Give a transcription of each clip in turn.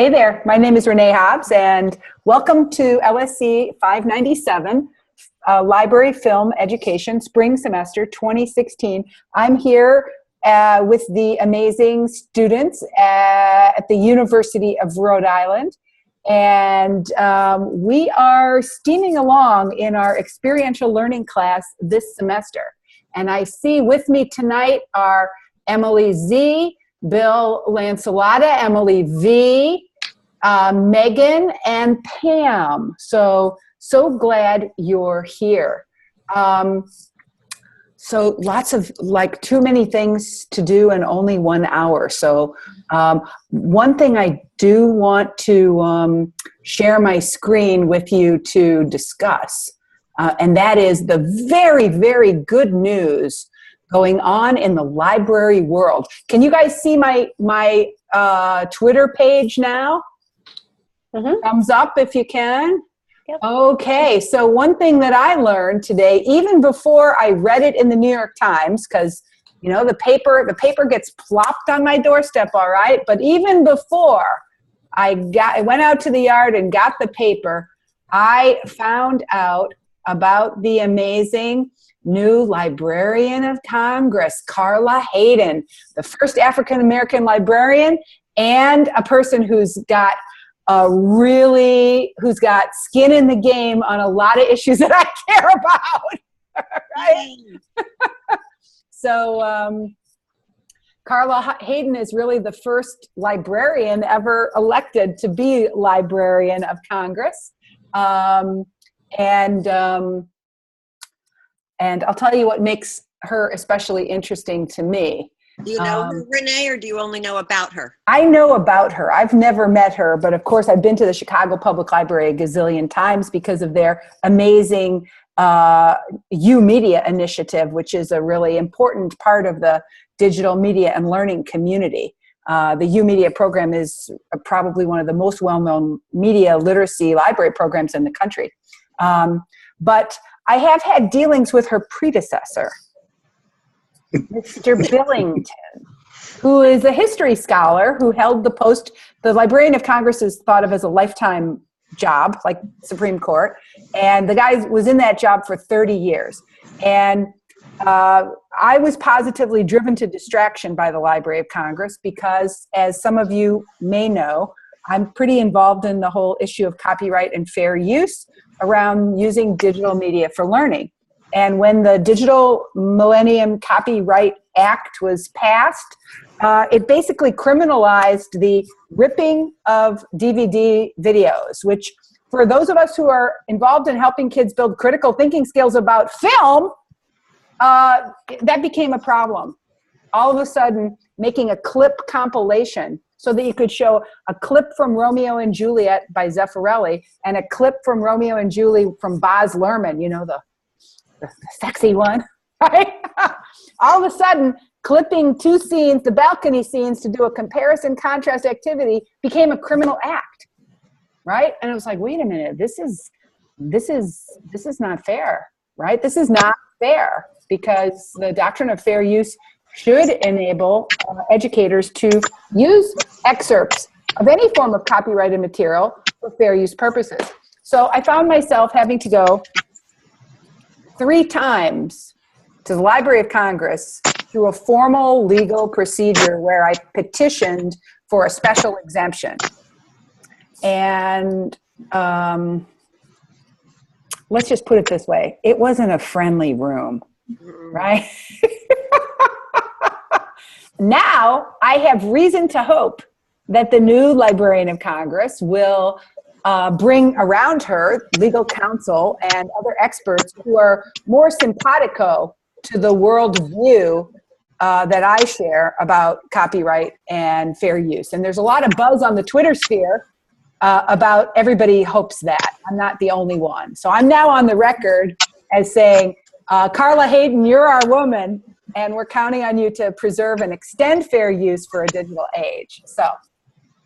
Hey there, my name is Renee Hobbs, and welcome to LSC 597, Library Film Education, Spring Semester 2016. I'm here with the amazing students at the University of Rhode Island, and we are steaming along in our experiential learning class this semester. And I see with me tonight are Emily Z., Bill Lancelota, Emily V., Megan, and Pam. So glad you're here. So lots of, too many things to do in only 1 hour. So one thing I do want to share my screen with you to discuss, and that is the very, very good news going on in the library world. Can you guys see my Twitter page now? Mm-hmm. Thumbs up if you can. Yep. Okay, so one thing that I learned today, even before I read it in the New York Times, because you know the paper gets plopped on my doorstep, all right. But even before I went out to the yard and got the paper, I found out about the amazing new Librarian of Congress, Carla Hayden, the first African-American librarian and a person who's got skin in the game on a lot of issues that I care about, right? So Carla Hayden is really the first librarian ever elected to be Librarian of Congress. And I'll tell you what makes her especially interesting to me. Do you know her, Renee, or do you only know about her? I know about her. I've never met her, but of course I've been to the Chicago Public Library a gazillion times because of their amazing U-Media initiative, which is a really important part of the digital media and learning community. The U-Media program is probably one of the most well-known media literacy library programs in the country. But I have had dealings with her predecessor, Mr. Billington, who is a history scholar who held the post. The Librarian of Congress is thought of as a lifetime job, like Supreme Court, and the guy was in that job for 30 years. And I was positively driven to distraction by the Library of Congress because, as some of you may know, I'm pretty involved in the whole issue of copyright and fair use around using digital media for learning. And when the Digital Millennium Copyright Act was passed, it basically criminalized the ripping of DVD videos, which for those of us who are involved in helping kids build critical thinking skills about film, that became a problem. All of a sudden, making a clip compilation so that you could show a clip from Romeo and Juliet by Zeffirelli and a clip from Romeo and Julie from Baz Luhrmann, you know, the sexy one, right? All of a sudden, clipping two scenes, the balcony scenes, to do a comparison contrast activity became a criminal act, right? And it was like, wait a minute, this is not fair, right? This is not fair because the doctrine of fair use should enable educators to use excerpts of any form of copyrighted material for fair use purposes. So I found myself having to go 3 times to the Library of Congress through a formal legal procedure where I petitioned for a special exemption. And let's just put it this way. It wasn't a friendly room, right? Now, I have reason to hope that the new Librarian of Congress will bring around her legal counsel and other experts who are more simpatico to the worldview that I share about copyright and fair use. And there's a lot of buzz on the Twitter sphere about everybody hopes that. I'm not the only one. So I'm now on the record as saying, Carla Hayden, you're our woman, and we're counting on you to preserve and extend fair use for a digital age. So,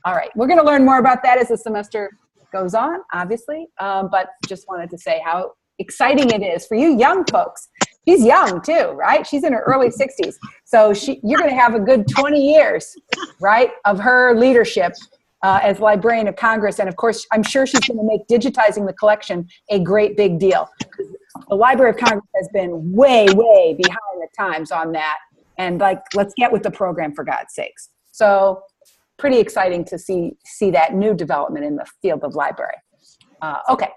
all right, we're going to learn more about that as the semester goes on, obviously, but just wanted to say how exciting it is for you young folks. She's young too, right? She's in her early 60s. So you're going to have a good 20 years, right, of her leadership as Librarian of Congress. And of course, I'm sure she's going to make digitizing the collection a great big deal. The Library of Congress has been way, way behind the times on that. And like, let's get with the program, for God's sakes. So pretty exciting to see that new development in the field of library. Okay.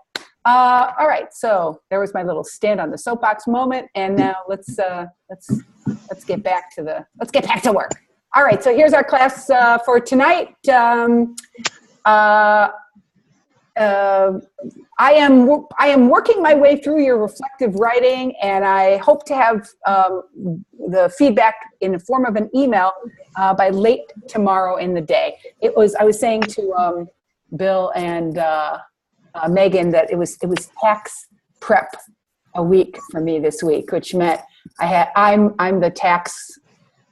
All right. So there was my little stand on the soapbox moment. And now let's get back to work. All right. So here's our class for tonight. I am working my way through your reflective writing, and I hope to have the feedback in the form of an email by late tomorrow in the day. I was saying to Bill and Megan that it was tax prep a week for me this week, which meant I'm the tax.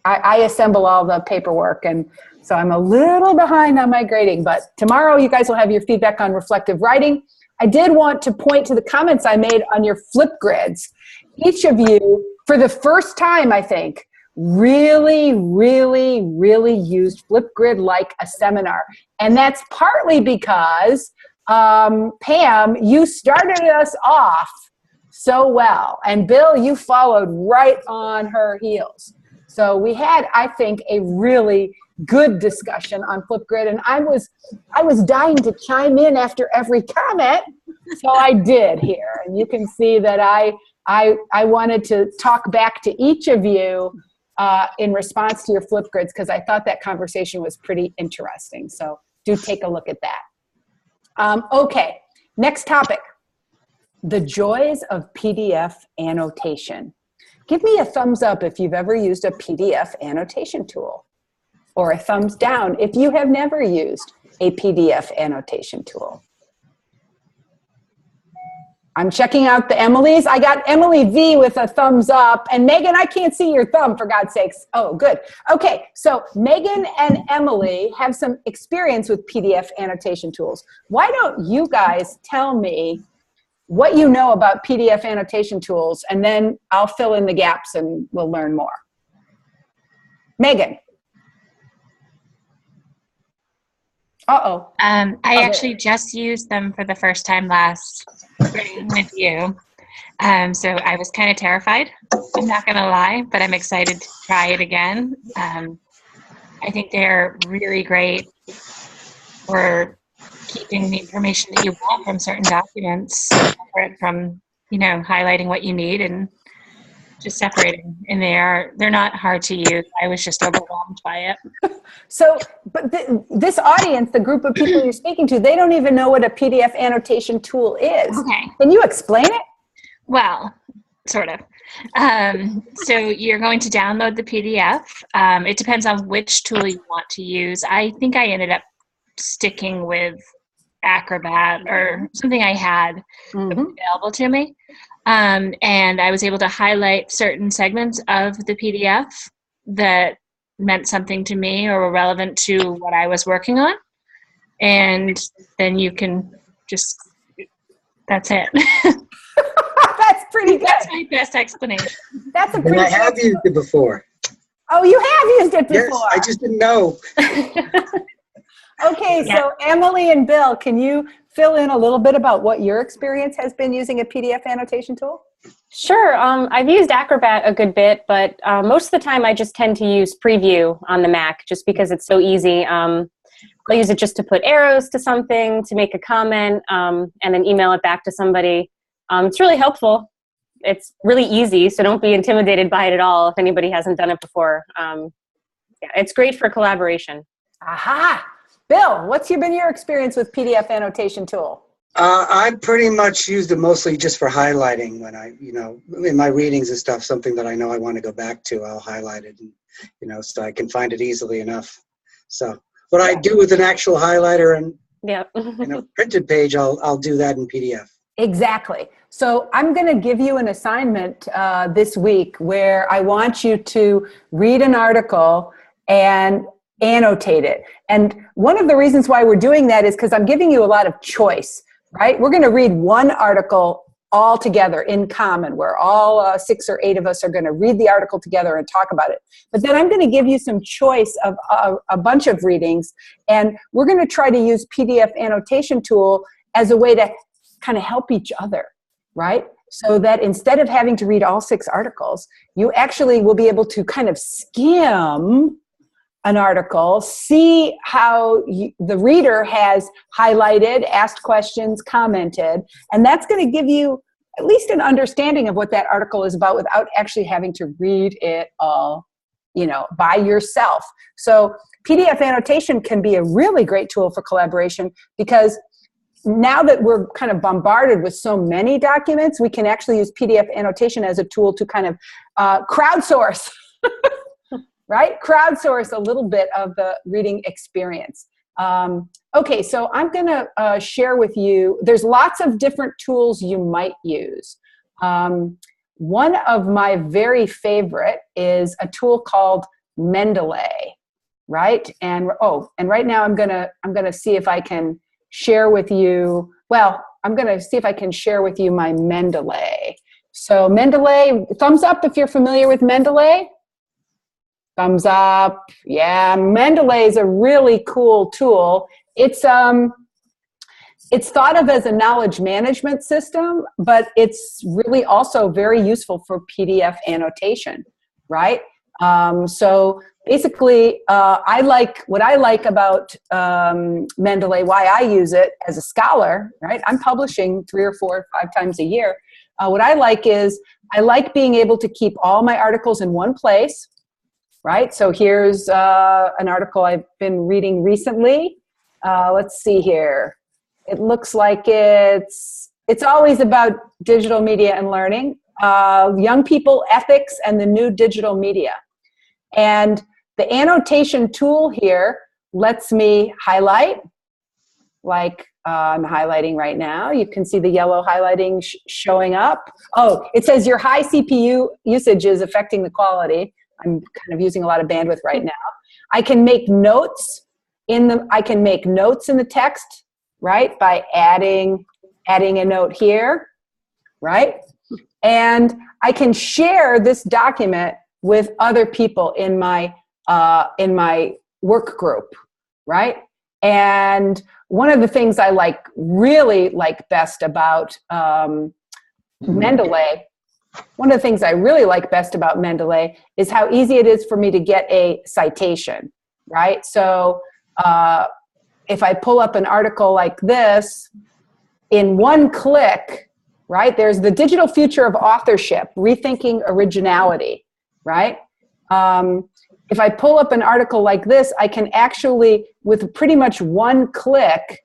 I assemble all the paperwork, and so I'm a little behind on my grading, but tomorrow you guys will have your feedback on reflective writing. I did want to point to the comments I made on your flip grids. Each of you, for the first time, I think, really, really, really used Flipgrid like a seminar. And that's partly because, Pam, you started us off so well. And Bill, you followed right on her heels. So we had, I think, a really good discussion on Flipgrid, and I was dying to chime in after every comment, so I did here. And you can see that I wanted to talk back to each of you in response to your Flipgrids, because I thought that conversation was pretty interesting. So do take a look at that. Okay, next topic: the joys of PDF annotation. Give me a thumbs up if you've ever used a PDF annotation tool, or a thumbs down if you have never used a PDF annotation tool. I'm checking out the Emily's. I got Emily V with a thumbs up, and Megan, I can't see your thumb, for God's sakes. Oh, good. Okay, so Megan and Emily have some experience with PDF annotation tools. Why don't you guys tell me what you know about PDF annotation tools, and then I'll fill in the gaps and we'll learn more. Megan. Uh-oh. I actually just used them for the first time last spring with you. So I was kind of terrified, I'm not going to lie, but I'm excited to try it again. I think they're really great for keeping the information that you want from certain documents, separate from, highlighting what you need and just separating. And they're not hard to use. I was just overwhelmed by it. So, but this audience, the group of people you're speaking to, they don't even know what a PDF annotation tool is. Okay. Can you explain it? Well, sort of. So you're going to download the PDF. It depends on which tool you want to use. I think I ended up sticking with Acrobat or something I had available to me. And I was able to highlight certain segments of the PDF that meant something to me or were relevant to what I was working on. And then you can just, that's it. That's pretty good. That's my best explanation. That's a pretty I have used it before. Oh, you have used it before. Yes, I just didn't know. Okay, Yeah. So Emily and Bill, can you fill in a little bit about what your experience has been using a PDF annotation tool? Sure. I've used Acrobat a good bit, but most of the time I just tend to use Preview on the Mac just because it's so easy. I'll use it just to put arrows to something, to make a comment, and then email it back to somebody. It's really helpful. It's really easy, so don't be intimidated by it at all if anybody hasn't done it before. Yeah, it's great for collaboration. Aha! Bill, what's been your experience with PDF annotation tool? I pretty much used it mostly just for highlighting when I, in my readings and stuff, something that I know I want to go back to, I'll highlight it, and, so I can find it easily enough. So what I do with an actual highlighter and a printed page, I'll do that in PDF. Exactly. So I'm going to give you an assignment this week where I want you to read an article and annotate it. And one of the reasons why we're doing that is because I'm giving you a lot of choice, right? We're going to read one article all together in common, where all 6 or 8 of us are going to read the article together and talk about it. But then I'm going to give you some choice of a bunch of readings, and we're going to try to use PDF annotation tool as a way to kind of help each other, right? So that instead of having to read all 6 articles, you actually will be able to kind of skim an article, see how the reader has highlighted, asked questions, commented, and that's going to give you at least an understanding of what that article is about without actually having to read it all, by yourself. So PDF annotation can be a really great tool for collaboration, because now that we're kind of bombarded with so many documents, we can actually use PDF annotation as a tool to kind of crowdsource right? Crowdsource a little bit of the reading experience. Okay, so I'm going to share with you, there's lots of different tools you might use. One of my very favorite is a tool called Mendeley, right? And right now I'm going to see if I can share with you, I'm going to see if I can share with you my Mendeley. So Mendeley, thumbs up if you're familiar with Mendeley. Thumbs up. Yeah, Mendeley is a really cool tool. It's thought of as a knowledge management system, but it's really also very useful for PDF annotation, right? So basically, what I like about Mendeley, why I use it as a scholar, right? I'm publishing 3 or 4 or 5 times a year. What I like is I like being able to keep all my articles in one place. Right, so here's an article I've been reading recently. Let's see here. It looks like it's always about digital media and learning, young people, ethics, and the new digital media. And the annotation tool here lets me highlight, like I'm highlighting right now. You can see the yellow highlighting showing up. Oh, it says your high CPU usage is affecting the quality. I'm kind of using a lot of bandwidth right now. I can make notes in the text, right? By adding a note here, right? And I can share this document with other people in my work group, right? And one of the things I really like best about Mendeley, is how easy it is for me to get a citation, right? So if I pull up an article like this, in one click, right, there's the digital future of authorship, rethinking originality, right? If I pull up an article like this, I can actually, with pretty much one click,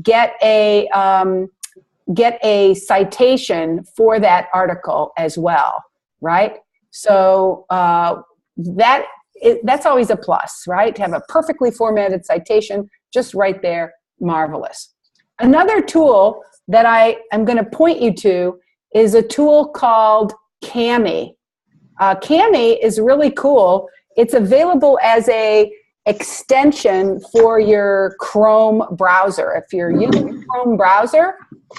get a citation for that article as well, right? So that's always a plus, right? To have a perfectly formatted citation just right there, marvelous. Another tool that I am going to point you to is a tool called Cami. Cami is really cool. It's available as a extension for your Chrome browser. If you're using a Chrome browser,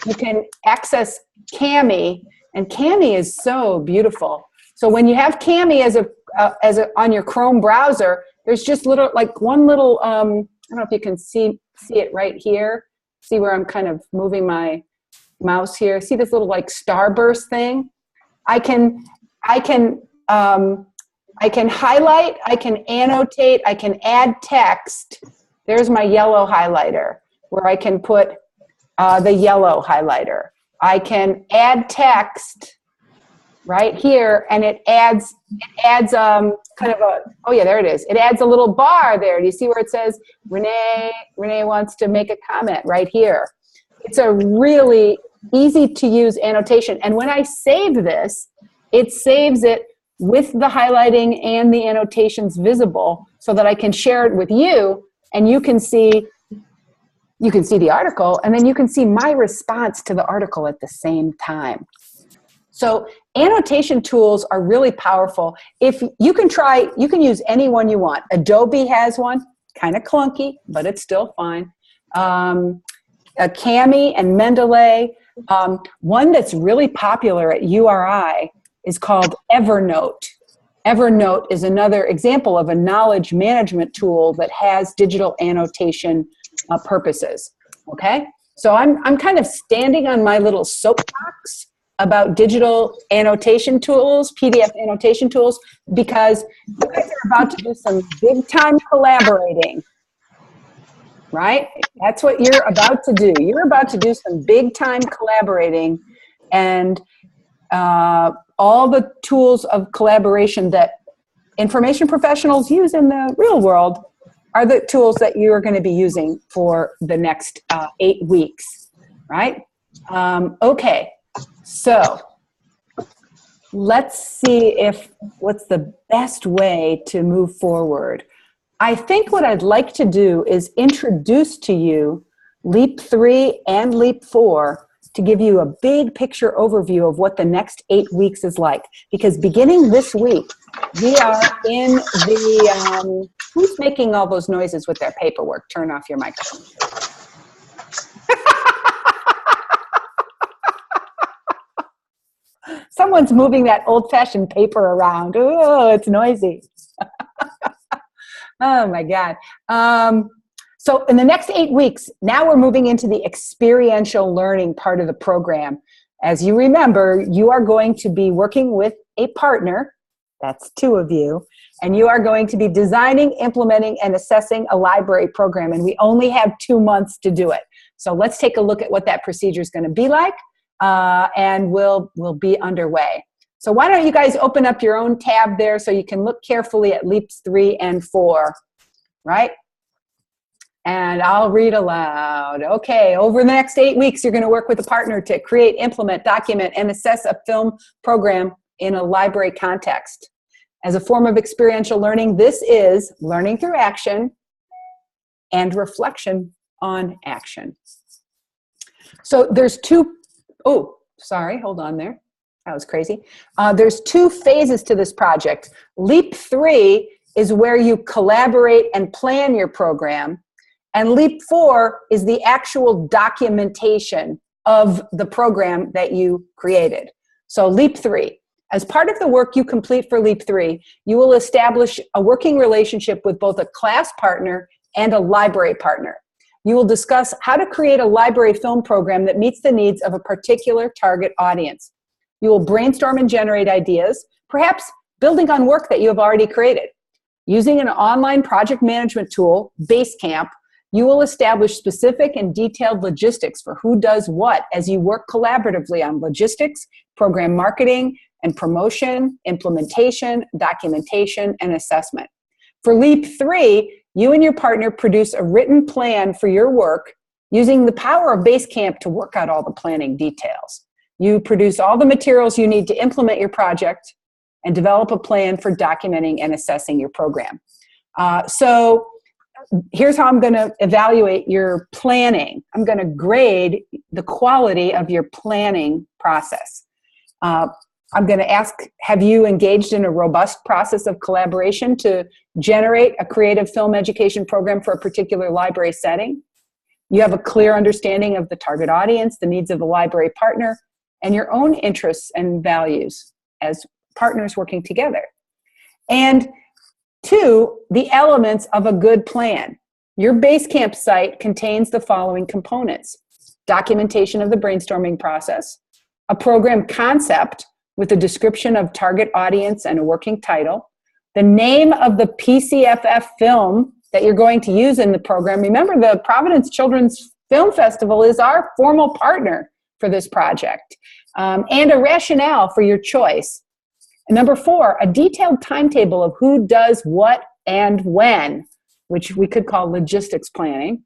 you can access Cami, and Cami is so beautiful. So when you have Cami on your Chrome browser, there's just one little I don't know if you can see it right here. See where I'm kind of moving my mouse here. See this little starburst thing? I can highlight, I can annotate, I can add text. There's my yellow highlighter where I can put the yellow highlighter. I can add text right here, and it adds there it is. It adds a little bar there. Do you see where it says Renee wants to make a comment right here? It's a really easy to use annotation. And when I save this, it saves it with the highlighting and the annotations visible so that I can share it with you, and you can see the article, and then you can see my response to the article at the same time. So annotation tools are really powerful. If you can use any one you want. Adobe has one, kind of clunky, but it's still fine. Cami and Mendeley. One that's really popular at URI is called Evernote. Evernote is another example of a knowledge management tool that has digital annotation purposes. Okay, so I'm kind of standing on my little soapbox about digital annotation tools, PDF annotation tools, because you guys are about to do some big time collaborating, right? That's what you're about to do. You're about to do some big time collaborating, and all the tools of collaboration that information professionals use in the real world are the tools that you're going to be using for the next 8 weeks, right? Okay, so let's see what's the best way to move forward. I think what I'd like to do is introduce to you Leap 3 and Leap 4 to give you a big picture overview of what the next 8 weeks is like. Because beginning this week, we are in the, who's making all those noises with their paperwork? Turn off your microphone. Someone's moving that old-fashioned paper around. Oh, it's noisy. Oh my God. So in the next 8 weeks, now we're moving into the experiential learning part of the program. As you remember, you are going to be working with a partner, that's 2 of you, and you are going to be designing, implementing, and assessing a library program, and we only have 2 months to do it. So let's take a look at what that procedure is going to be like, and we'll be underway. So why don't you guys open up your own tab there so you can look carefully at Leaps 3 and 4, right? And I'll read aloud. Okay, over the next 8 weeks, you're going to work with a partner to create, implement, document, and assess a film program in a library context. As a form of experiential learning, this is learning through action and reflection on action. So there's 2, oh, sorry, hold on there. That was crazy. There's 2 phases to this project. Leap 3 is where you collaborate and plan your program. And Leap 4 is the actual documentation of the program that you created. So Leap 3, as part of the work you complete for Leap 3, you will establish a working relationship with both a class partner and a library partner. You will discuss how to create a library film program that meets the needs of a particular target audience. You will brainstorm and generate ideas, perhaps building on work that you have already created. Using an online project management tool, Basecamp, you will establish specific and detailed logistics for who does what as you work collaboratively on logistics, program marketing, and promotion, implementation, documentation, and assessment. For Leap 3, you and your partner produce a written plan for your work using the power of Basecamp to work out all the planning details. You produce all the materials you need to implement your project and develop a plan for documenting and assessing your program. So here's how I'm going to evaluate your planning. I'm going to grade the quality of your planning process. I'm going to ask, have you engaged in a robust process of collaboration to generate a creative film education program for a particular library setting? You have a clear understanding of the target audience, the needs of the library partner, and your own interests and values as partners working together. And 2, the elements of a good plan. Your Basecamp site contains the following components: documentation of the brainstorming process, a program concept with a description of target audience and a working title, the name of the PCFF film that you're going to use in the program. Remember, the Providence Children's Film Festival is our formal partner for this project, and a rationale for your choice. And number 4, a detailed timetable of who does what and when, which we could call logistics planning.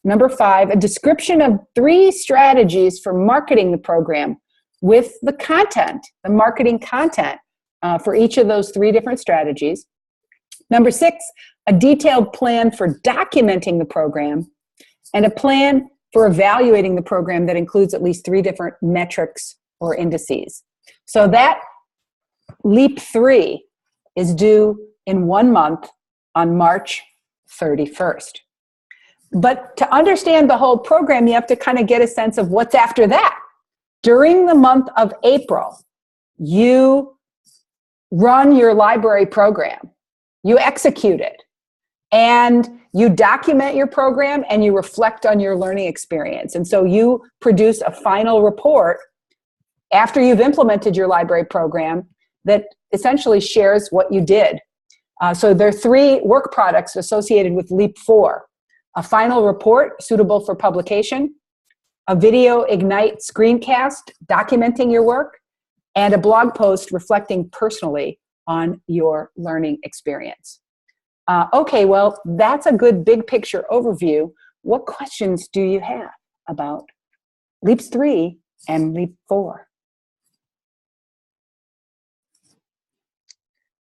Number 5, a description of 3 strategies for marketing the program with the content, the marketing content for each of those 3 different strategies. Number 6, a detailed plan for documenting the program, and a plan for evaluating the program that includes at least 3 different metrics or indices. So that Leap 3 is due in 1 month on March 31st. But to understand the whole program, you have to kind of get a sense of what's after that. during the month of April, you run your library program, you execute it, and you document your program and you reflect on your learning experience. And so you produce a final report after you've implemented your library program that essentially shares what you did. So there are 3 work products associated with LEAP 4. A final report suitable for publication, a video Ignite screencast documenting your work, and a blog post reflecting personally on your learning experience. Okay, well, that's a good big picture overview. What questions do you have about LEAPS 3 and LEAP 4?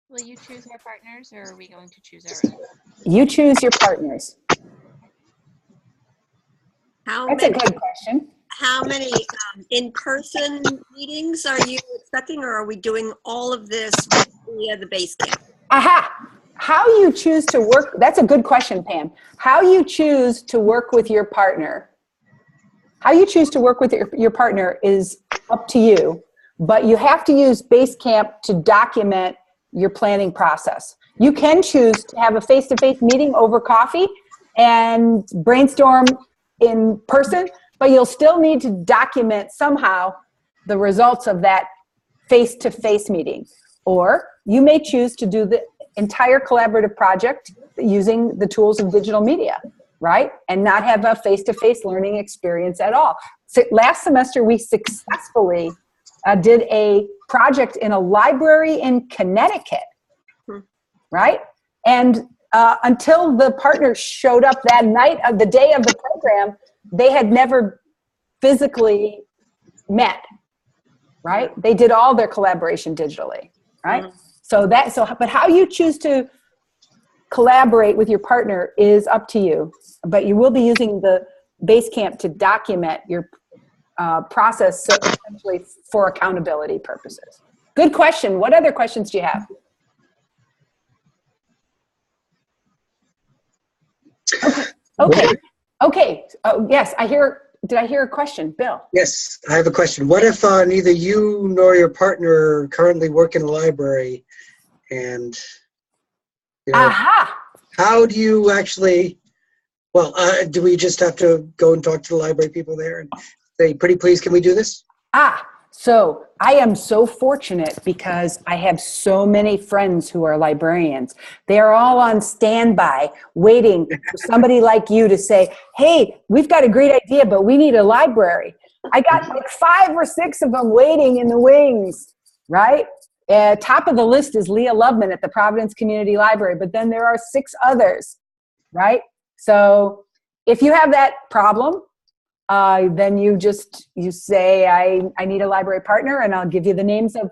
Will you choose our partners, or are we going to choose our own? You choose your partners. How That's a many, good question. how many in-person meetings are you expecting, or are we doing all of this via the base camp? Aha! How you choose to work, that's a good question, Pam. How you choose to work with your partner, your partner is up to you, but you have to use Basecamp to document your planning process. You can choose to have a face-to-face meeting over coffee and brainstorm in person, but you'll still need to document somehow the results of that face-to-face meeting. Or you may choose to do the entire collaborative project using the tools of digital media, right? And not have a face-to-face learning experience at all. So last semester, we successfully did a project in a library in Connecticut, right? And until the partners showed up that night of the day of the program, they had never physically met, right? They did all their collaboration digitally, right? But how you choose to collaborate with your partner is up to you, but you will be using the Basecamp to document your process, so essentially for accountability purposes. Good question. What other questions do you have? Okay. Oh, yes, did I hear a question? Bill? Yes, I have a question. What if neither you nor your partner currently work in a library, and Aha! how do you actually, do we just have to go and talk to the library people there and say, pretty please, can we do this? So I am so fortunate because I have so many friends who are librarians. They're all on standby, waiting for somebody like you to say, hey, we've got a great idea, but we need a library. I got like 5 or 6 of them waiting in the wings, right? Top of the list is Leah Loveman at the Providence Community Library, but then there are 6 others, right? So if you have that problem, then you say, I need a library partner, and I'll give you the names of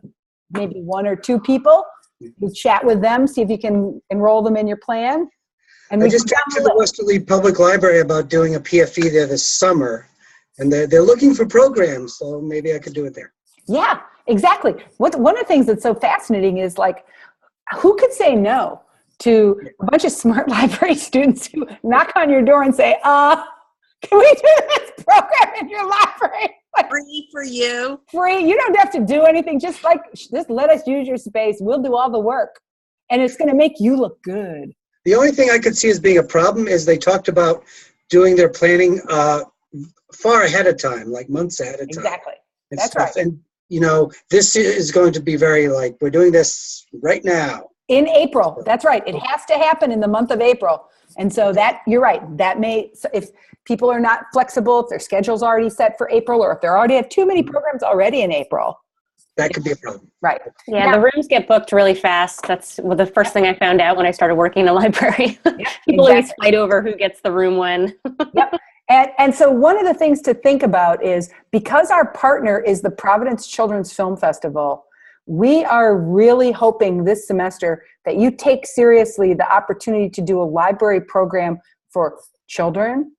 maybe 1 or 2 people. You chat with them, see if you can enroll them in your plan. And I just talked to the Westerly Public Library about doing a PFE there this summer, and they're looking for programs, so maybe I could do it there. Yeah, exactly. One of the things that's so fascinating is, like, who could say no to a bunch of smart library students who knock on your door and say, can we do this program in your library? Like, Free for you. Free. You don't have to do anything. Just let us use your space. We'll do all the work. And it's going to make you look good. The only thing I could see as being a problem is they talked about doing their planning far ahead of time, like months ahead of time. Exactly. And That's stuff. right. And, this is going to be very like, we're doing this right now. In April. That's right. It has to happen in the month of April. And so you're right. That if people are not flexible, if their schedule's already set for April, or if they already have too many programs already in April. That could be a problem. Right. Yeah, the rooms get booked really fast. That's the first thing I found out when I started working in a library. People always fight over who gets the room when. Yep. And so one of the things to think about is, because our partner is the Providence Children's Film Festival, we are really hoping this semester that you take seriously the opportunity to do a library program for children,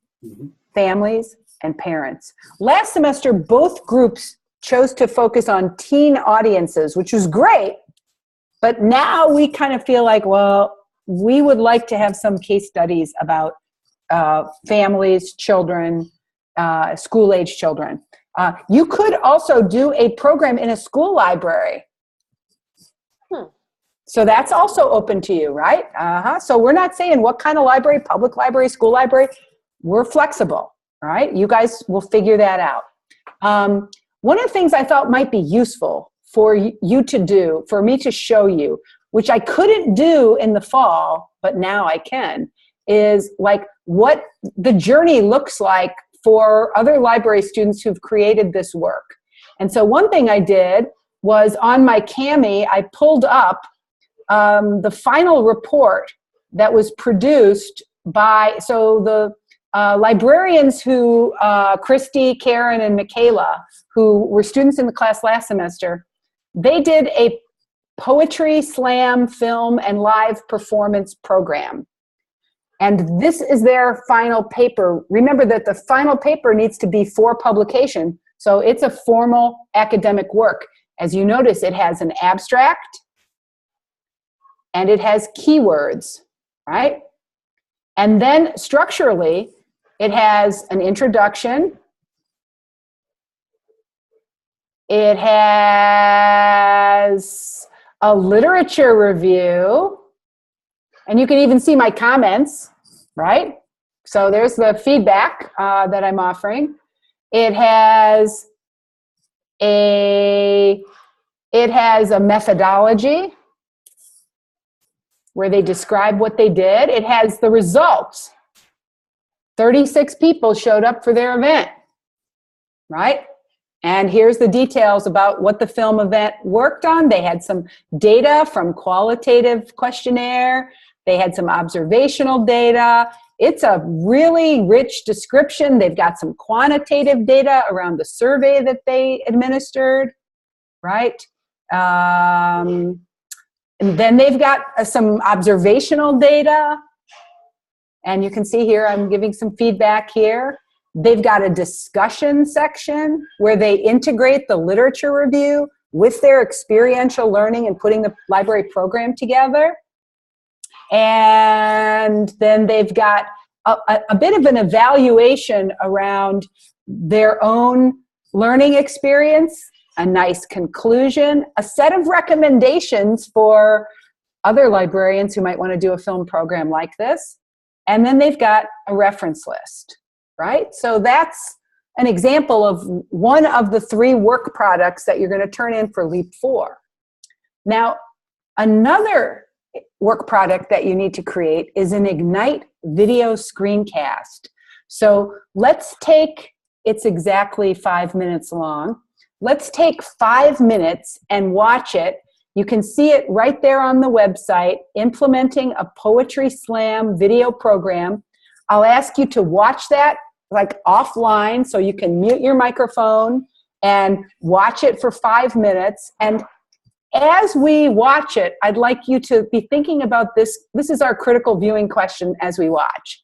families, and parents. Last semester, both groups chose to focus on teen audiences, which was great. But now we kind of feel like, well, we would like to have some case studies about families, children, school-age children. You could also do a program in a school library. So that's also open to you, right? So we're not saying what kind of library, public library, school library. We're flexible, right? You guys will figure that out. One of the things I thought might be useful for you to do, for me to show you, which I couldn't do in the fall, but now I can, is like what the journey looks like for other library students who've created this work. And so one thing I did was on my Cami, I pulled up the final report that was produced by, so the librarians who, Christy, Karen, and Michaela, who were students in the class last semester, they did a poetry, slam, film, and live performance program. And this is their final paper. Remember that the final paper needs to be for publication, so it's a formal academic work. As you notice, it has an abstract, and it has keywords, right? And then structurally, it has an introduction. It has a literature review. And you can even see my comments, right? So there's the feedback that I'm offering. It has a methodology where they describe what they did. It has the results. 36 people showed up for their event, right? And here's the details about what the film event worked on. They had some data from qualitative questionnaire. They had some observational data. It's a really rich description. They've got some quantitative data around the survey that they administered, right? And then they've got some observational data. And you can see here, I'm giving some feedback here. They've got a discussion section where they integrate the literature review with their experiential learning and putting the library program together. And then they've got a bit of an evaluation around their own learning experience, a nice conclusion, a set of recommendations for other librarians who might want to do a film program like this. And then they've got a reference list, right? So that's an example of one of the 3 work products that you're going to turn in for Leap 4. Now, another work product that you need to create is an Ignite video screencast. So let's take, it's exactly 5 minutes long. Let's take 5 minutes and watch it. You can see it right there on the website, implementing a poetry slam video program. I'll ask you to watch that like offline, so you can mute your microphone and watch it for 5 minutes. And as we watch it, I'd like you to be thinking about this. This is our critical viewing question as we watch.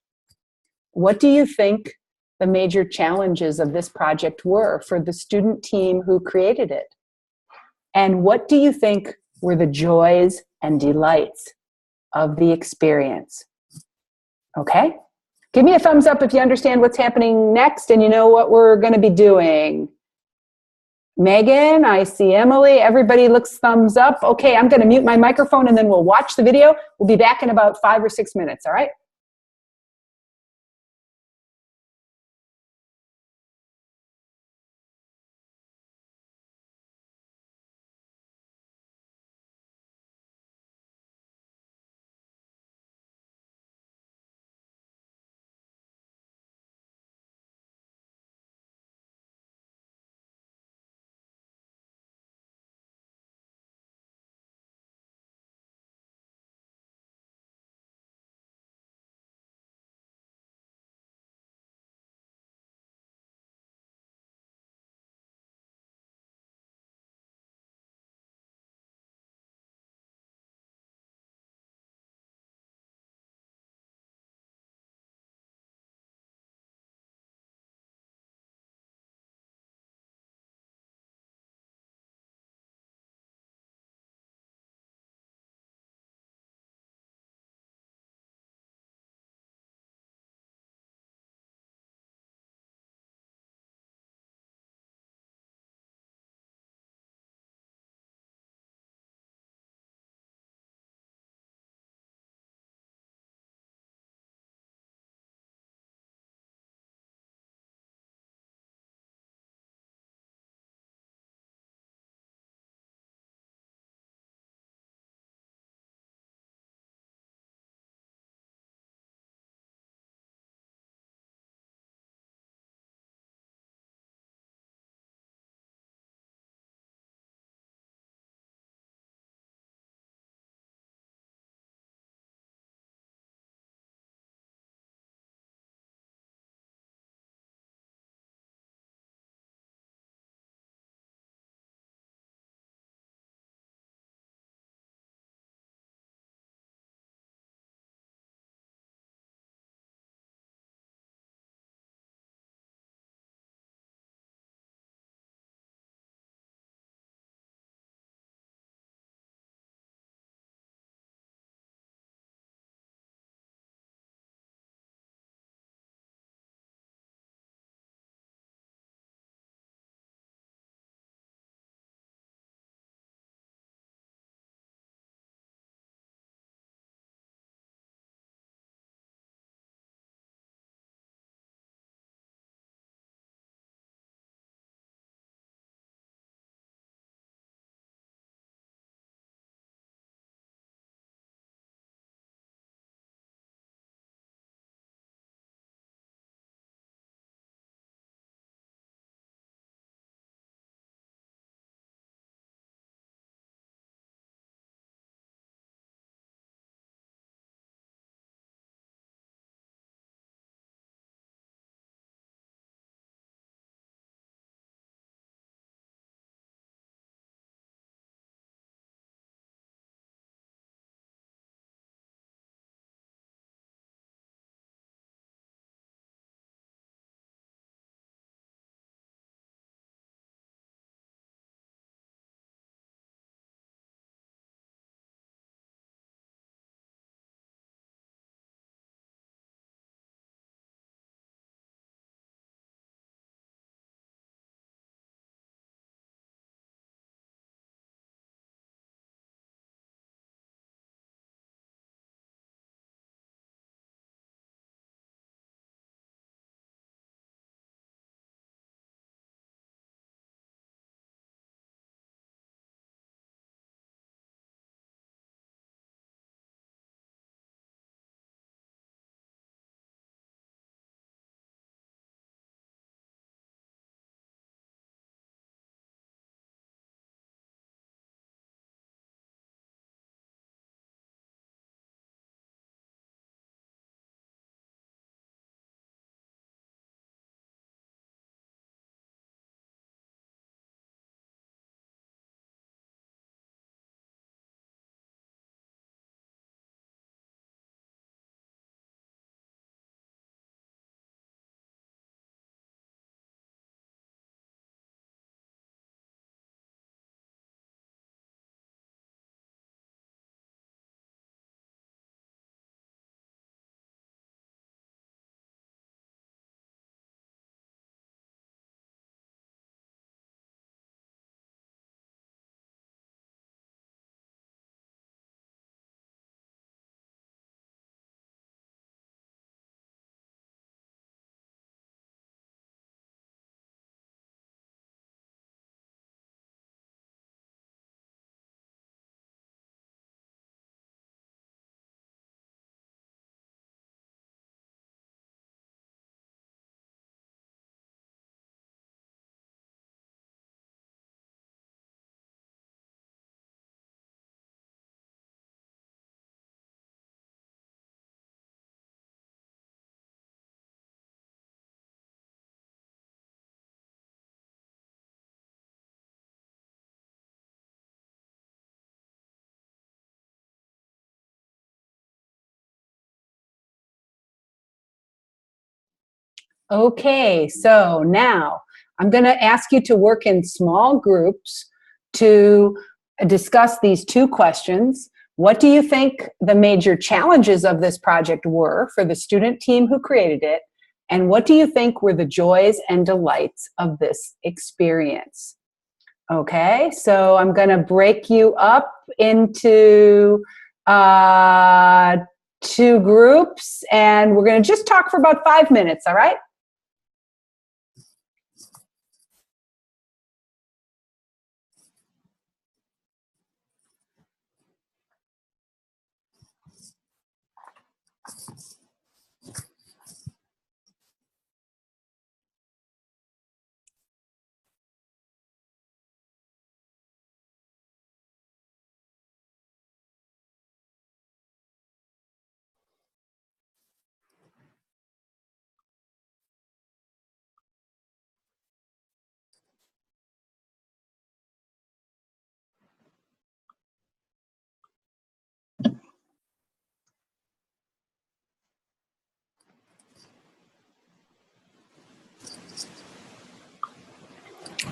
What do you think the major challenges of this project were for the student team who created it? And what do you think were the joys and delights of the experience? Okay? Give me a thumbs up if you understand what's happening next and you know what we're going to be doing. Megan, I see Emily. Everybody looks thumbs up. Okay, I'm going to mute my microphone and then we'll watch the video. We'll be back in about 5 or 6 minutes, all right? Okay, so now I'm going to ask you to work in small groups to discuss these two questions. What do you think the major challenges of this project were for the student team who created it? And what do you think were the joys and delights of this experience? Okay, so I'm going to break you up into two groups, and we're going to just talk for about 5 minutes, all right?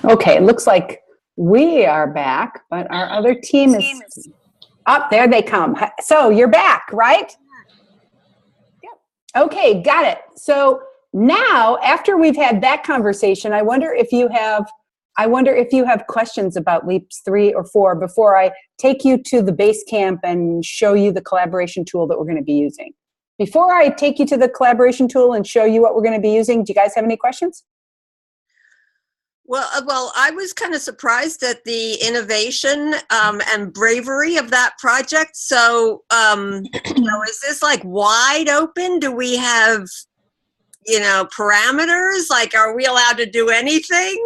Okay, it looks like we are back, but our other team is up. There they come. So you're back, right? Yep. Okay, got it. So now, after we've had that conversation, I wonder if you have questions about leaps 3 or 4 before I take you to the base camp and show you the collaboration tool that we're going to be using. Before I take you to the collaboration tool and show you what we're going to be using, do you guys have any questions? Well, I was kind of surprised at the innovation and bravery of that project. So, is this like wide open? Do we have, parameters? Like, are we allowed to do anything?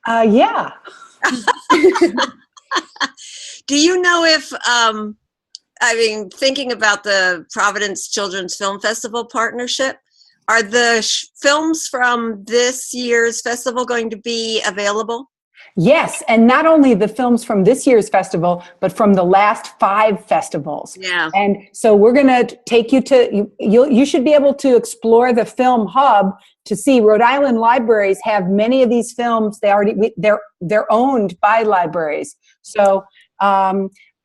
Yeah. Do you know if, thinking about the Providence Children's Film Festival partnership, are the films from this year's festival going to be available? Yes, and not only the films from this year's festival, but from the last 5 festivals. Yeah. And so we're going to take you to, you should be able to explore the film hub to see Rhode Island libraries have many of these films. They're owned by libraries. So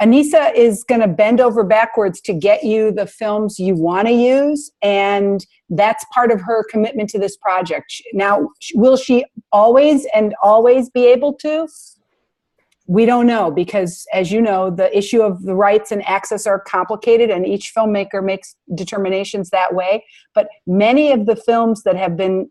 Anissa is going to bend over backwards to get you the films you want to use, and that's part of her commitment to this project. Now, will she always be able to? We don't know, because as you know, the issue of the rights and access are complicated, and each filmmaker makes determinations that way. But many of the films that have been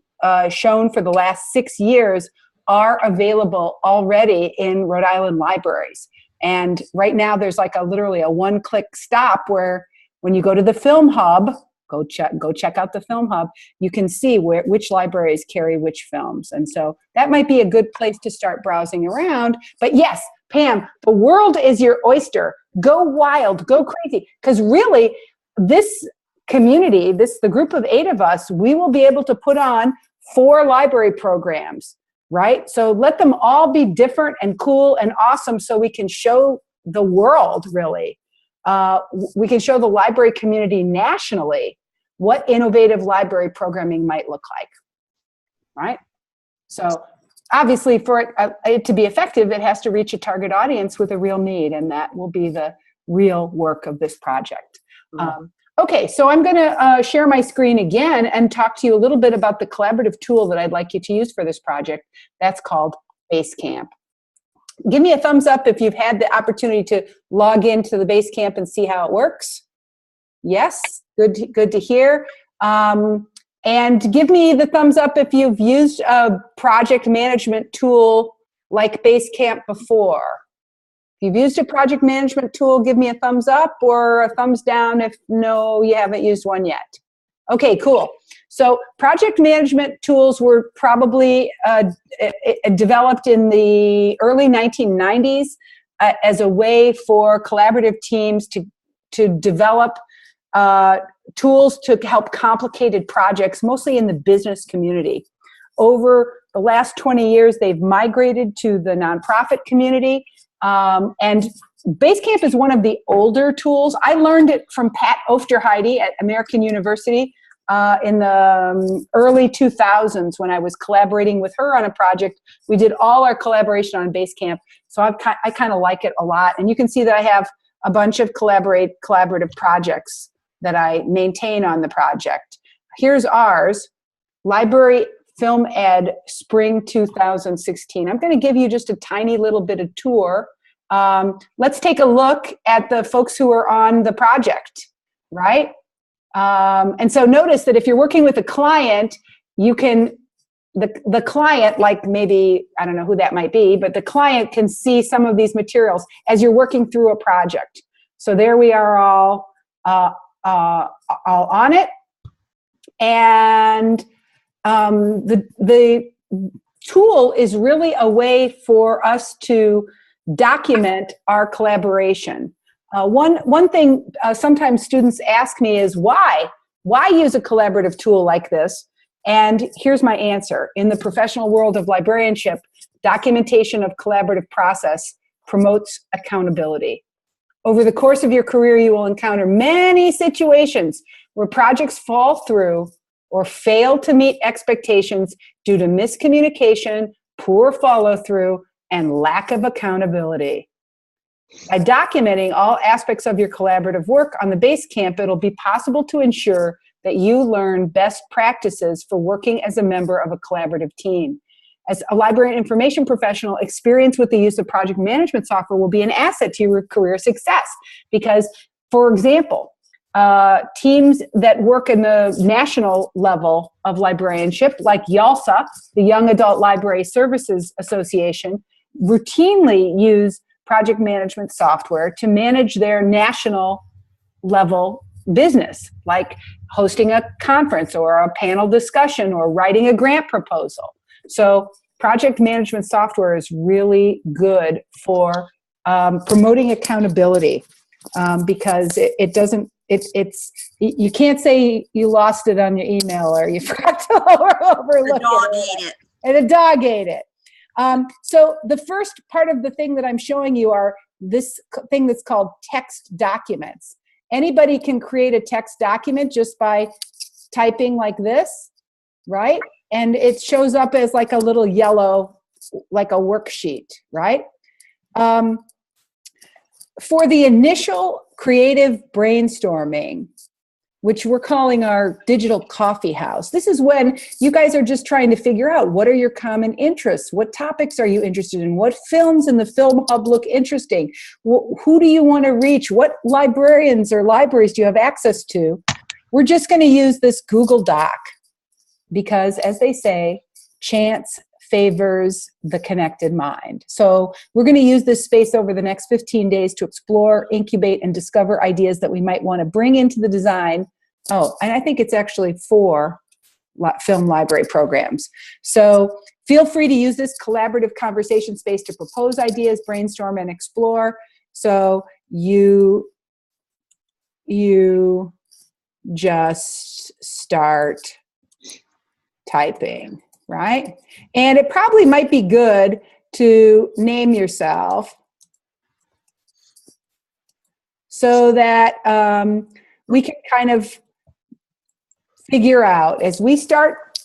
shown for the last 6 years are available already in Rhode Island libraries. And right now there's like literally a one-click stop where when you go to the film hub, go check out the film hub, you can see which libraries carry which films. And so that might be a good place to start browsing around. But yes, Pam, the world is your oyster. Go wild, go crazy. Because really, this community, the group of 8 of us, we will be able to put on 4 library programs. Right? So let them all be different and cool and awesome so we can show the world, really. We can show the library community nationally what innovative library programming might look like. Right? So obviously for it to be effective, it has to reach a target audience with a real need, and that will be the real work of this project. Okay, so I'm going to share my screen again and talk to you a little bit about the collaborative tool that I'd like you to use for this project. That's called Basecamp. Give me a thumbs up if you've had the opportunity to log into the Basecamp and see how it works. Yes, good to hear. And give me the thumbs up if you've used a project management tool like Basecamp before. If you've used a project management tool, give me a thumbs up or a thumbs down if no, you haven't used one yet. Okay, cool. So project management tools were probably developed in the early 1990s as a way for collaborative teams to develop tools to help complicated projects, mostly in the business community. Over the last 20 years, they've migrated to the nonprofit community. And Basecamp is one of the older tools. I learned it from Pat Ofterheide at American University in the early 2000s when I was collaborating with her on a project. We did all our collaboration on Basecamp. So I kind of like it a lot. And you can see that I have a bunch of collaborative projects that I maintain on the project. Here's ours, Library Film Ed Spring 2016. I'm going to give you just a tiny little bit of tour. Let's take a look at the folks who are on the project, right? And so notice that if you're working with a client, you can, the client, like maybe, I don't know who that might be, but the client can see some of these materials as you're working through a project. So there we are all on it. And the tool is really a way for us to document our collaboration. One thing sometimes students ask me is why use a collaborative tool like this? And here's my answer. In the professional world of librarianship, documentation of collaborative process promotes accountability. Over the course of your career, you will encounter many situations where projects fall through or fail to meet expectations due to miscommunication, poor follow-through, and lack of accountability. By documenting all aspects of your collaborative work on the Basecamp, it'll be possible to ensure that you learn best practices for working as a member of a collaborative team. As a library and information professional, experience with the use of project management software will be an asset to your career success because, for example, teams that work in the national level of librarianship, like YALSA, the Young Adult Library Services Association, routinely use project management software to manage their national level business, like hosting a conference or a panel discussion or writing a grant proposal. So project management software is really good for promoting accountability because it doesn't, you can't say you lost it on your email or you forgot to overlook it. And a dog ate it. So the first part of the thing that I'm showing you are this thing that's called text documents. Anybody can create a text document just by typing like this, right? And it shows up as like a little yellow, like a worksheet, right? For the initial creative brainstorming, which we're calling our digital coffee house. This is when you guys are just trying to figure out what are your common interests, what topics are you interested in, what films in the film hub look interesting, who do you want to reach, what librarians or libraries do you have access to. We're just going to use this Google Doc because, as they say, chance favors the connected mind. So we're going to use this space over the next 15 days to explore, incubate, and discover ideas that we might want to bring into the design. Oh, and I think it's actually 4 film library programs. So feel free to use this collaborative conversation space to propose ideas, brainstorm, and explore. So you just start typing, right? And it probably might be good to name yourself so that we can kind of figure out, as we start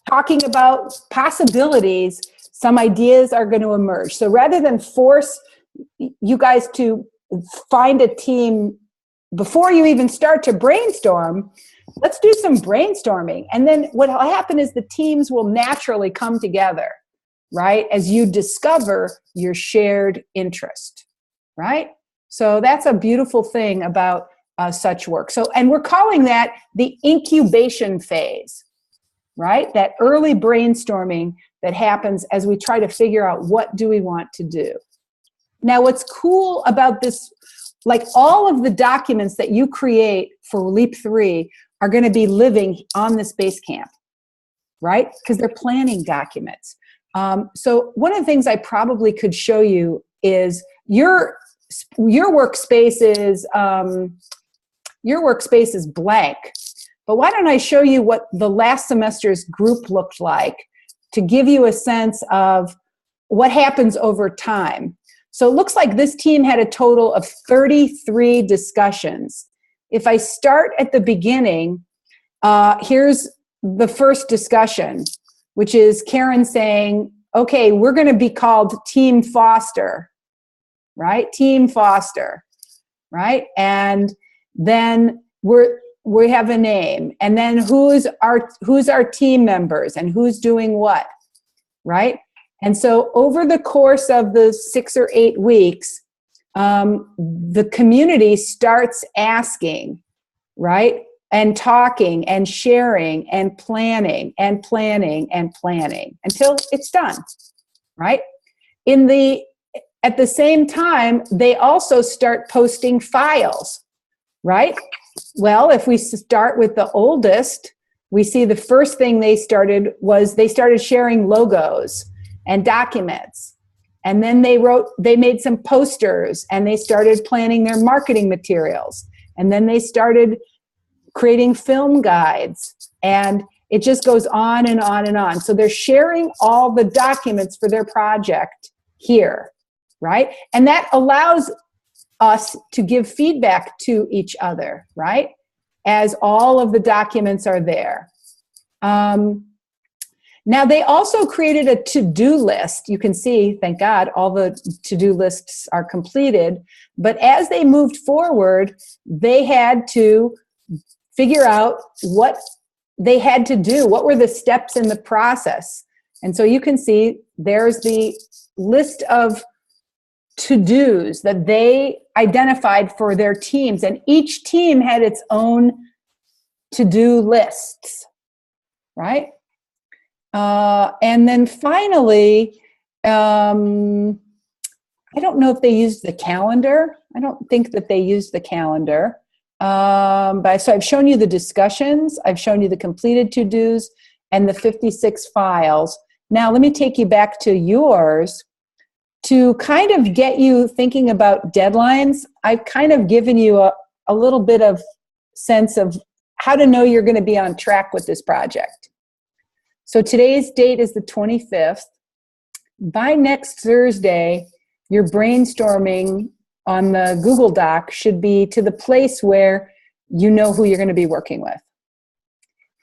talking about possibilities, some ideas are going to emerge. So rather than force you guys to find a team before you even start to brainstorm, let's do some brainstorming. And then what will happen is the teams will naturally come together, right? As you discover your shared interest, right? So that's a beautiful thing about such work. So, and we're calling that the incubation phase, right? That early brainstorming that happens as we try to figure out what do we want to do. Now, what's cool about this, like all of the documents that you create for Leap 3 are going to be living on this Basecamp, right? Because they're planning documents. So one of the things I probably could show you is your workspace is blank. But why don't I show you what the last semester's group looked like to give you a sense of what happens over time. So it looks like this team had a total of 33 discussions. If I start at the beginning, here's the first discussion, which is Karen saying, okay, we're going to be called Team Foster, right? Team Foster, right? And then we have a name, and then who's our team members and who's doing what, right? And so over the course of the 6 or 8 weeks, the community starts asking, right? And talking and sharing and planning and planning and planning until it's done, right? At the same time, they also start posting files, right? Well, if we start with the oldest, we see the first thing they started sharing logos and documents. And then they made some posters and they started planning their marketing materials. And then they started creating film guides, and it just goes on and on and on. So they're sharing all the documents for their project here, right? And that allows us to give feedback to each other, right? As all of the documents are there. Now they also created a to-do list. You can see, thank God, all the to-do lists are completed. But as they moved forward, they had to figure out what they had to do. What were the steps in the process? And so you can see there's the list of to-dos that they identified for their teams. And each team had its own to-do lists, right? And then finally, I don't know if they used the calendar. I don't think that they used the calendar. But so I've shown you the discussions, I've shown you the completed to-dos and the 56 files. Now let me take you back to yours to kind of get you thinking about deadlines. I've kind of given you a little bit of sense of how to know you're going to be on track with this project. So today's date is the 25th. By next Thursday, your brainstorming on the Google Doc should be to the place where you know who you're going to be working with.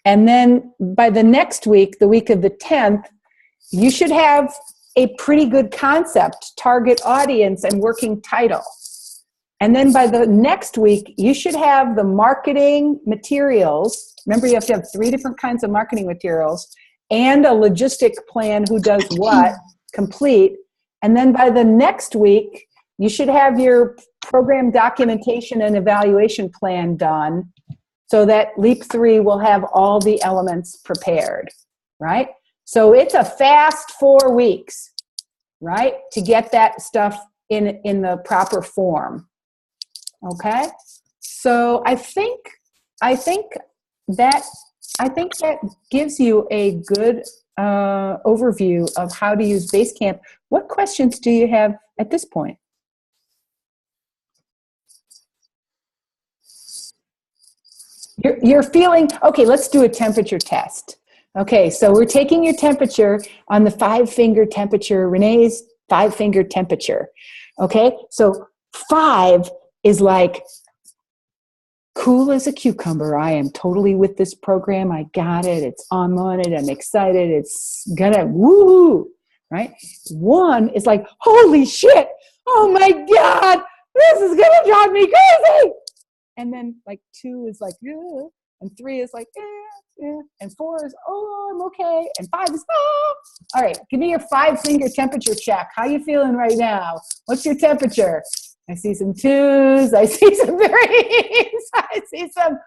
And then by the next week, the week of the 10th, you should have a pretty good concept, target audience, and working title. And then by the next week, you should have the marketing materials. Remember, you have to have 3 different kinds of marketing materials and a logistic plan, who does what, complete. And then by the next week, you should have your program documentation and evaluation plan done so that Leap 3 will have all the elements prepared, right? So it's a fast 4 weeks, right, to get that stuff in the proper form, okay? So I think that gives you a good overview of how to use Basecamp. What questions do you have at this point? You're feeling, okay, let's do a temperature test. Okay, so we're taking your temperature on the 5-finger temperature, Renee's 5-finger temperature. Okay, so 5 is like cool as a cucumber. I am totally with this program. I got it. It's on it. I'm excited. It's gonna woo, right? 1 is like, holy shit. Oh my God, this is gonna drive me crazy. And then like 2 is like, yeah. And 3 is like, yeah. And 4 is, oh, I'm okay. And 5 is, oh. All right, give me your 5-finger temperature check. How you feeling right now? What's your temperature? I see some 2s. I see some 3s. I see some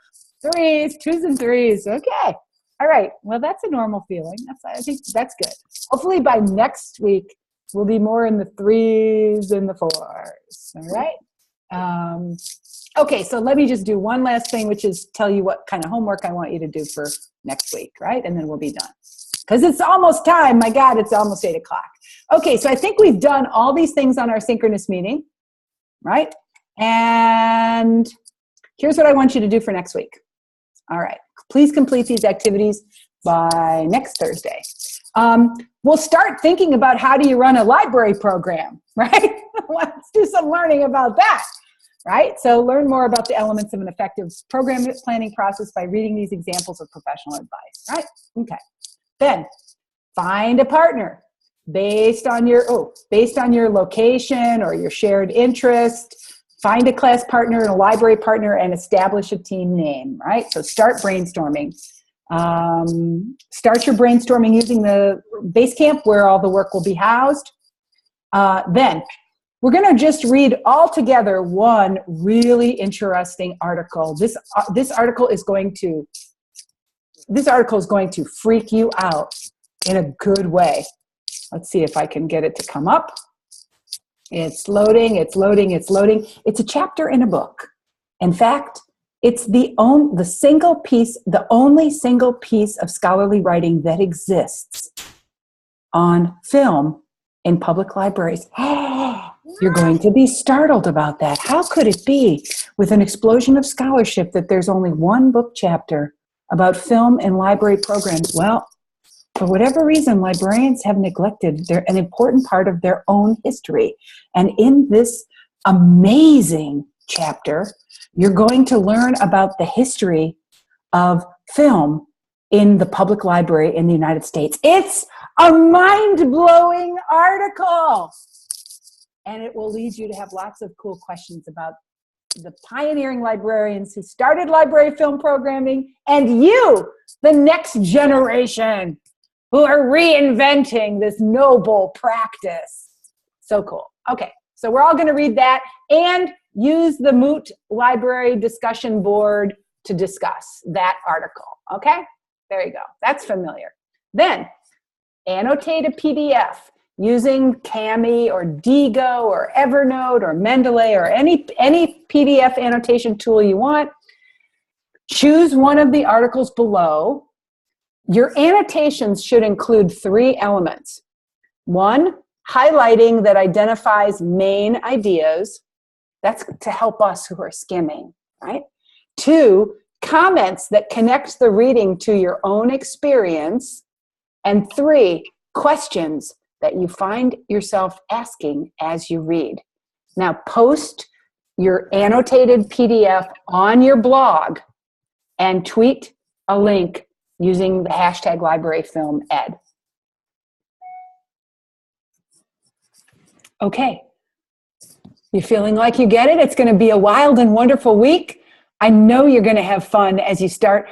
3s, 2s and 3s. Okay. All right. Well, that's a normal feeling. I think that's good. Hopefully by next week, we'll be more in the 3s and the 4s. All right. Okay, so let me just do one last thing, which is tell you what kind of homework I want you to do for next week, right? And then we'll be done. Because it's almost time. My God, it's almost 8 o'clock. Okay, so I think we've done all these things on our synchronous meeting, right? And here's what I want you to do for next week. All right, please complete these activities by next Thursday. We'll start thinking about how do you run a library program, right? Let's do some learning about that. right? So learn more about the elements of an effective program planning process by reading these examples of professional advice, right? Okay. Then find a partner based on your location or your shared interest. Find a class partner and a library partner and establish a team name, right? So start brainstorming. Start your brainstorming using the Basecamp where all the work will be housed. Then we're going to just read all together one really interesting article. This article is going to freak you out in a good way. Let's see if I can get it to come up. It's loading, it's loading, it's loading. It's a chapter in a book. In fact, it's the only single piece of scholarly writing that exists on film in public libraries. You're going to be startled about that. How could it be, with an explosion of scholarship, that there's only one book chapter about film and library programs? Well, for whatever reason, librarians have neglected an important part of their own history. And in this amazing chapter, you're going to learn about the history of film in the public library in the United States. It's a mind-blowing article. And it will lead you to have lots of cool questions about the pioneering librarians who started library film programming, and you, the next generation, who are reinventing this noble practice. So cool. Okay, so we're all going to read that and use the Moot Library discussion board to discuss that article. Okay, there you go. That's familiar. Then annotate a PDF using Kami or Digo or Evernote or Mendeley or any PDF annotation tool you want. Choose one of the articles below. Your annotations should include 3 elements. 1, highlighting that identifies main ideas. That's to help us who are skimming, right? 2, comments that connect the reading to your own experience. And 3, questions that you find yourself asking as you read. Now, post your annotated PDF on your blog and tweet a link using the hashtag #LibraryFilmEd. Okay. You feeling like you get it? It's going to be a wild and wonderful week. I know you're going to have fun as you start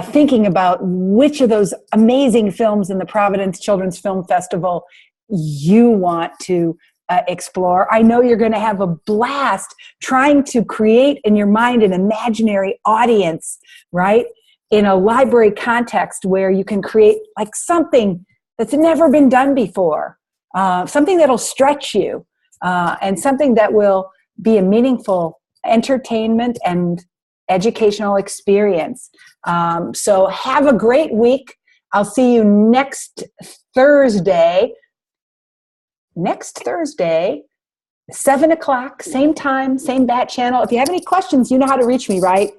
thinking about which of those amazing films in the Providence Children's Film Festival you want to explore. I know you're going to have a blast trying to create in your mind an imaginary audience, right? In a library context where you can create like something that's never been done before, something that'll stretch you, and something that will be a meaningful entertainment and educational experience. So have a great week. I'll see you next Thursday, 7 o'clock, same time, same bat channel. If you have any questions, you know how to reach me, right?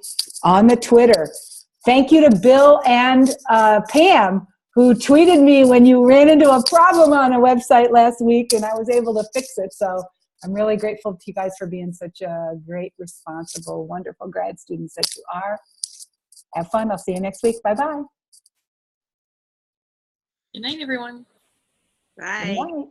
On the Twitter. Thank you to Bill and Pam, who tweeted me when you ran into a problem on a website last week, and I was able to fix it. So I'm really grateful to you guys for being such a great, responsible, wonderful grad students that you are. Have fun. I'll see you next week. Bye-bye. Good night, everyone. Bye. Good night.